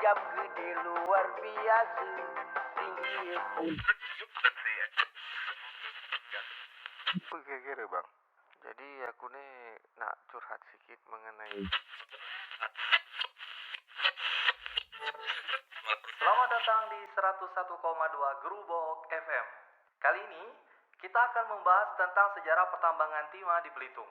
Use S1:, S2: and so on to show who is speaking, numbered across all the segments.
S1: Ayam gede luar biasa. Tinggi.
S2: Kira bang, jadi aku nih nak curhat sedikit mengenai.
S3: Selamat datang di 101,2 Gerubok FM. Kali ini kita akan membahas tentang sejarah pertambangan timah di Belitung.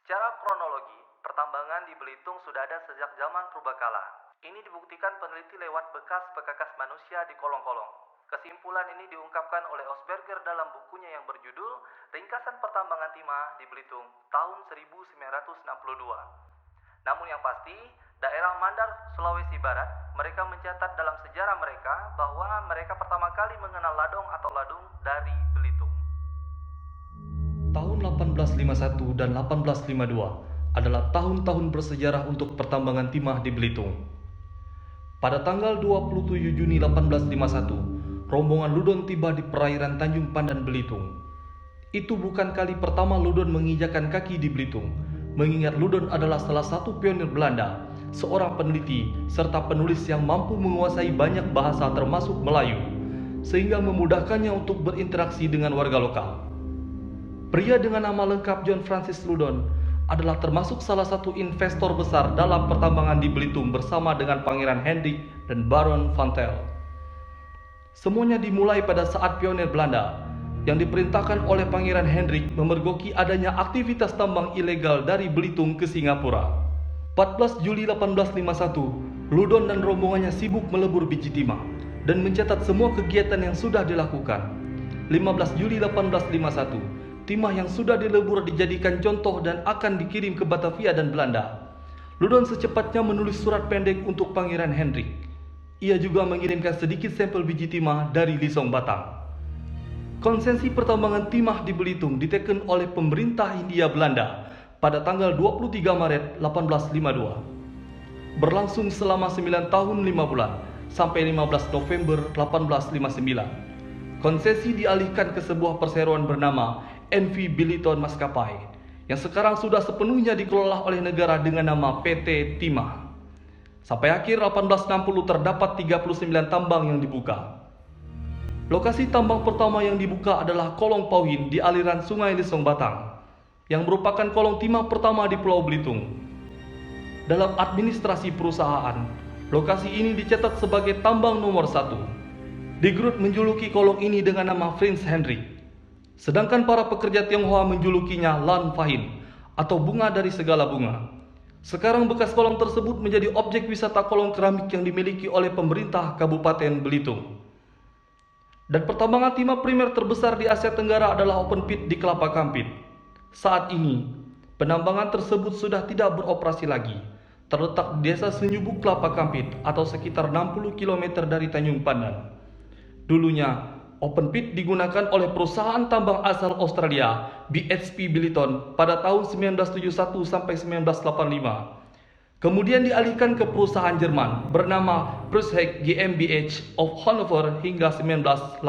S3: Secara kronologi, pertambangan di Belitung sudah ada sejak zaman purbakala. Ini dibuktikan peneliti lewat bekas manusia di kolong-kolong. Kesimpulan ini diungkapkan oleh Osberger dalam bukunya yang berjudul Ringkasan Pertambangan Timah di Belitung tahun 1962. Namun yang pasti, daerah Mandar, Sulawesi Barat, mereka mencatat dalam sejarah mereka bahwa mereka pertama kali mengenal ladong atau ladung dari Belitung. Tahun 1851 dan 1852 adalah tahun-tahun bersejarah untuk pertambangan timah di Belitung. Pada tanggal 27 Juni 1851, rombongan Ludon tiba di perairan Tanjung Pandan, Belitung. Itu bukan kali pertama Ludon menginjakan kaki di Belitung, mengingat Ludon adalah salah satu pionir Belanda, seorang peneliti serta penulis yang mampu menguasai banyak bahasa termasuk Melayu, sehingga memudahkannya untuk berinteraksi dengan warga lokal. Pria dengan nama lengkap John Francis Ludon adalah termasuk salah satu investor besar dalam pertambangan di Belitung bersama dengan Pangeran Hendrik dan Baron van Tel. Semuanya dimulai pada saat pionir Belanda yang diperintahkan oleh Pangeran Hendrik memergoki adanya aktivitas tambang ilegal dari Belitung ke Singapura. 14 Juli 1851, Ludon dan rombongannya sibuk melebur biji timah dan mencatat semua kegiatan yang sudah dilakukan. 15 Juli 1851, timah yang sudah dilebur dijadikan contoh dan akan dikirim ke Batavia dan Belanda. Ludon secepatnya menulis surat pendek untuk Pangeran Hendrik. Ia juga mengirimkan sedikit sampel biji timah dari Lisong Batang. Konsesi pertambangan timah di Belitung diteken oleh pemerintah Hindia Belanda pada tanggal 23 Maret 1852. Berlangsung selama 9 tahun 5 bulan sampai 15 November 1859. Konsesi dialihkan ke sebuah perseroan bernama NV Billiton Maskapai yang sekarang sudah sepenuhnya dikelola oleh negara dengan nama PT Timah. Sampai akhir 1860 terdapat 39 tambang yang dibuka. Lokasi tambang pertama yang dibuka adalah Kolong Pauhin di aliran Sungai Lisong Batang, yang merupakan kolong timah pertama di Pulau Belitung. Dalam administrasi perusahaan, lokasi ini dicatat sebagai tambang nomor 1. Di Grut menjuluki kolong ini dengan nama Prince Hendrik, sedangkan para pekerja Tionghoa menjulukinya Lan Fahin atau bunga dari segala bunga. Sekarang bekas kolong tersebut menjadi objek wisata kolong keramik yang dimiliki oleh pemerintah Kabupaten Belitung. Dan pertambangan timah primer terbesar di Asia Tenggara adalah open pit di Kelapa Kampit. Saat ini, penambangan tersebut sudah tidak beroperasi lagi. Terletak di desa Senyubuk Kelapa Kampit atau sekitar 60 km dari Tanjung Pandan. Dulunya, open pit digunakan oleh perusahaan tambang asal Australia, BHP Billiton, pada tahun 1971 sampai 1985. Kemudian dialihkan ke perusahaan Jerman bernama Prusheck GmbH of Hannover hingga 1989.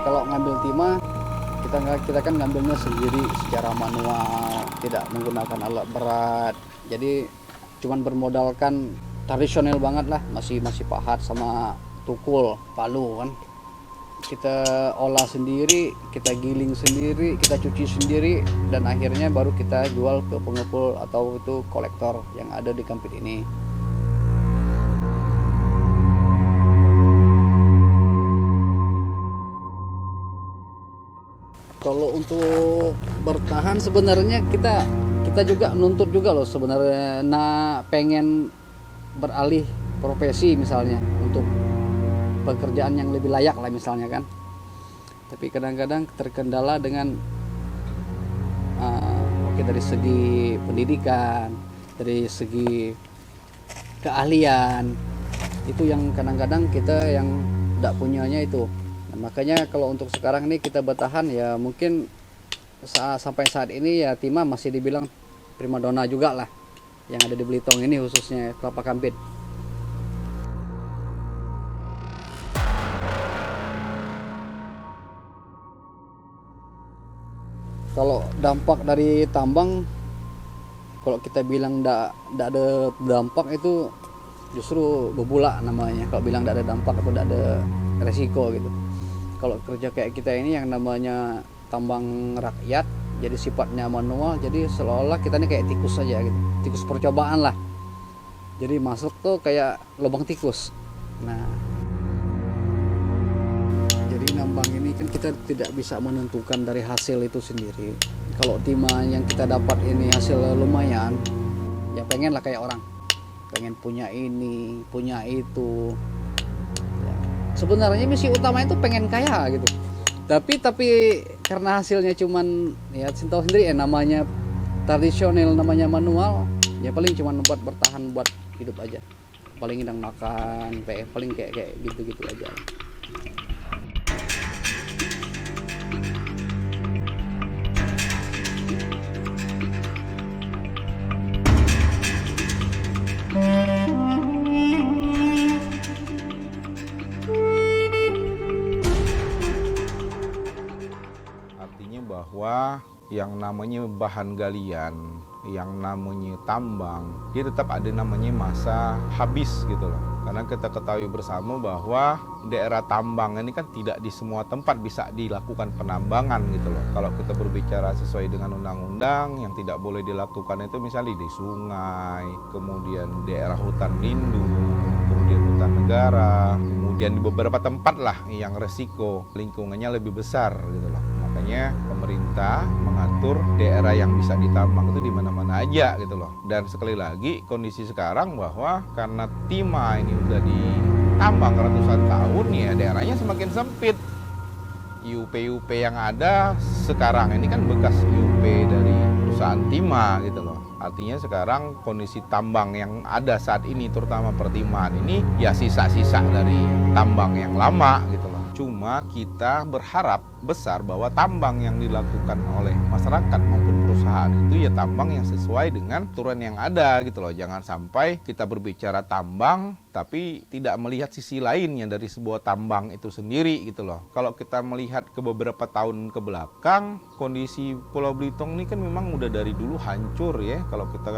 S4: Kalau ngambil timah kita kan ngambilnya sendiri secara manual, tidak menggunakan alat berat. Jadi cuman bermodalkan tradisional banget lah, masih pahat sama tukul, palu kan. Kita olah sendiri, kita giling sendiri, kita cuci sendiri, dan akhirnya baru kita jual ke pengepul atau itu kolektor yang ada di Kampit ini. Kalau untuk bertahan sebenarnya kita juga nuntut juga loh sebenarnya, pengen beralih profesi misalnya untuk pekerjaan yang lebih layak lah misalnya kan. Tapi kadang-kadang terkendala dengan dari segi pendidikan, dari segi keahlian, itu yang kadang-kadang kita yang tidak punyanya itu. Nah, makanya kalau untuk sekarang ini kita bertahan ya mungkin sampai saat ini ya Tima masih dibilang primadona juga lah yang ada di Belitung ini, khususnya kelapa kampit. Kalau dampak dari tambang, kalau kita bilang tidak ada dampak itu justru bebula namanya. Kalau bilang tidak ada dampak atau tidak ada resiko gitu. Kalau kerja kayak kita ini yang namanya tambang rakyat, jadi sifatnya manual, jadi seolah-olah kita ini kayak tikus saja gitu. Tikus percobaan lah. Jadi masuk tuh kayak lubang tikus. Nah, jadi nambang ini kan kita tidak bisa menentukan dari hasil itu sendiri. Kalau timah yang kita dapat ini hasil lumayan, ya pengen lah kayak orang, pengen punya ini, punya itu. Ya, sebenarnya misi utama itu pengen kaya gitu. Tapi karena hasilnya cuman ya tahu sendiri ya, namanya tradisional, namanya manual, ya paling cuman buat bertahan, buat hidup aja. Paling hidang makan, paling kayak gitu-gitu aja.
S5: Artinya bahwa yang namanya bahan galian, yang namanya tambang, dia tetap ada namanya masa habis gitu loh. Karena kita ketahui bersama bahwa daerah tambang ini kan tidak di semua tempat bisa dilakukan penambangan gitu loh. Kalau kita berbicara sesuai dengan undang-undang, yang tidak boleh dilakukan itu misalnya di sungai, kemudian daerah hutan lindung, kemudian hutan negara, kemudian di beberapa tempat lah yang resiko lingkungannya lebih besar gitu loh. Makanya pemerintah mengatur daerah yang bisa ditambang itu di mana-mana aja gitu loh. Dan sekali lagi kondisi sekarang bahwa karena timah ini udah ditambang ratusan tahun ya daerahnya semakin sempit. IUP yang ada sekarang ini kan bekas IUP dari perusahaan timah gitu loh. Artinya sekarang kondisi tambang yang ada saat ini terutama pertimahan ini ya sisa-sisa dari tambang yang lama gitu loh. Cuma kita berharap besar bahwa tambang yang dilakukan oleh masyarakat maupun perusahaan itu ya tambang yang sesuai dengan aturan yang ada gitu loh. Jangan sampai kita berbicara tambang tapi tidak melihat sisi lainnya dari sebuah tambang itu sendiri gitu loh. Kalau kita melihat ke beberapa tahun ke belakang, kondisi Pulau Belitung ini kan memang udah dari dulu hancur ya. Kalau kita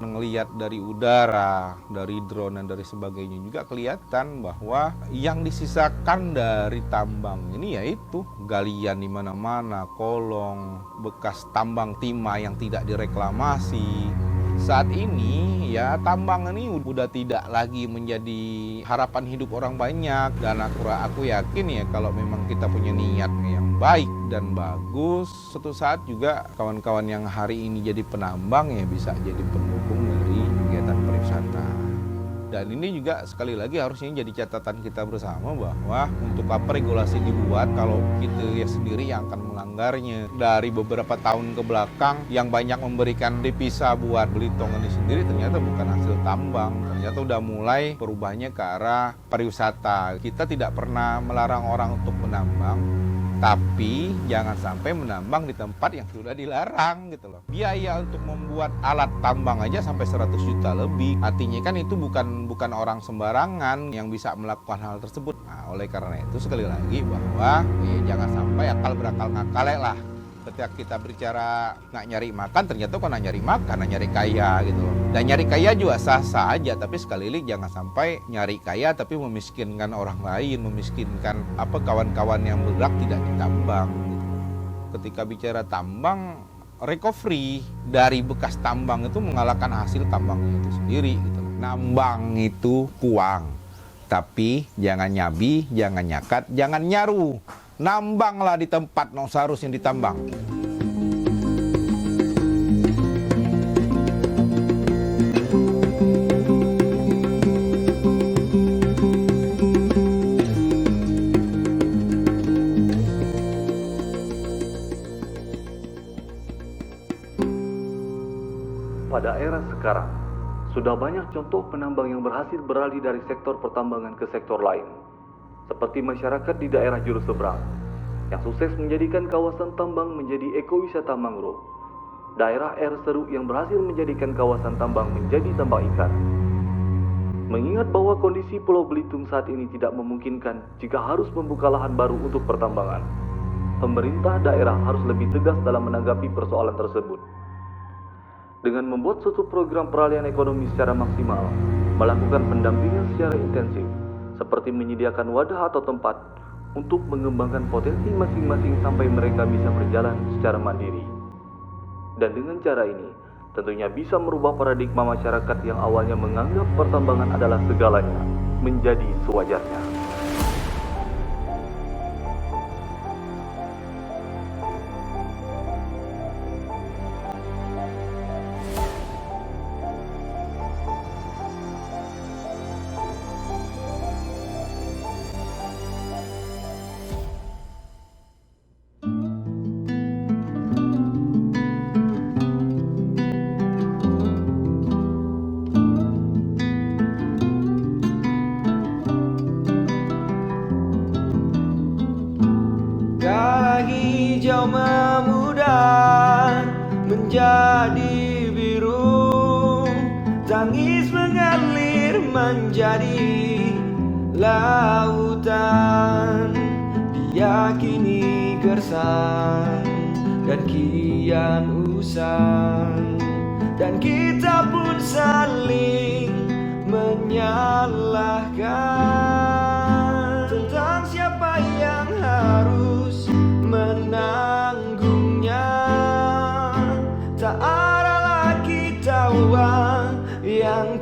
S5: melihat dari udara, dari drone dan dari sebagainya juga kelihatan bahwa yang disisakan dari tambang ini yaitu galian di mana-mana, kolong, bekas tambang timah yang tidak direklamasi. Saat ini ya tambang ini udah tidak lagi menjadi harapan hidup orang banyak, dan aku yakin ya kalau memang kita punya niat yang baik dan bagus, suatu saat juga kawan-kawan yang hari ini jadi penambang ya bisa jadi pendukung dari kegiatan pariwisata. Dan ini juga sekali lagi harusnya jadi catatan kita bersama bahwa untuk apa regulasi dibuat kalau kita ya sendiri yang akan melanggarnya. Dari beberapa tahun ke belakang yang banyak memberikan devisa buat Belitung ini sendiri ternyata bukan hasil tambang. Ternyata udah mulai perubahannya ke arah pariwisata. Kita tidak pernah melarang orang untuk menambang, tapi jangan sampai menambang di tempat yang sudah dilarang gitu loh. Biaya untuk membuat alat tambang aja sampai 100 juta lebih. Artinya kan itu bukan orang sembarangan yang bisa melakukan hal tersebut. Nah, oleh karena itu sekali lagi bahwa jangan sampai akal berakal ngakale lah. Ketika kita bicara nggak nyari makan, ternyata kok nyari makan, nyari kaya gitu loh. Dan nyari kaya juga sah-sah aja, tapi sekali lagi jangan sampai nyari kaya tapi memiskinkan orang lain, memiskinkan kawan-kawan yang bergerak tidak ditambang gitu. Ketika bicara tambang, recovery dari bekas tambang itu mengalahkan hasil tambangnya itu sendiri gitu. Nambang itu uang, tapi jangan nyabi, jangan nyakat, jangan nyaru. nambanglah di tempat yang seharusnya ditambang.
S3: Pada era sekarang, sudah banyak contoh penambang yang berhasil beralih dari sektor pertambangan ke sektor lain. Seperti masyarakat di daerah Juru Seberang, yang sukses menjadikan kawasan tambang menjadi ekowisata mangrove. Daerah air Seruk yang berhasil menjadikan kawasan tambang menjadi tambang ikan. Mengingat bahwa kondisi Pulau Belitung saat ini tidak memungkinkan jika harus membuka lahan baru untuk pertambangan, pemerintah daerah harus lebih tegas dalam menanggapi persoalan tersebut. Dengan membuat suatu program peralihan ekonomi secara maksimal, melakukan pendampingan secara intensif, seperti menyediakan wadah atau tempat untuk mengembangkan potensi masing-masing sampai mereka bisa berjalan secara mandiri. Dan dengan cara ini, tentunya bisa merubah paradigma masyarakat yang awalnya menganggap pertambangan adalah segalanya, menjadi sewajarnya.
S6: Kala hijau memudar menjadi biru, tangis mengalir menjadi lautan. Dia kini gersang dan kian usang, dan kita pun saling menyalahkan tentang siapa yang harus menanggungnya. Tak ada lagi tawa yang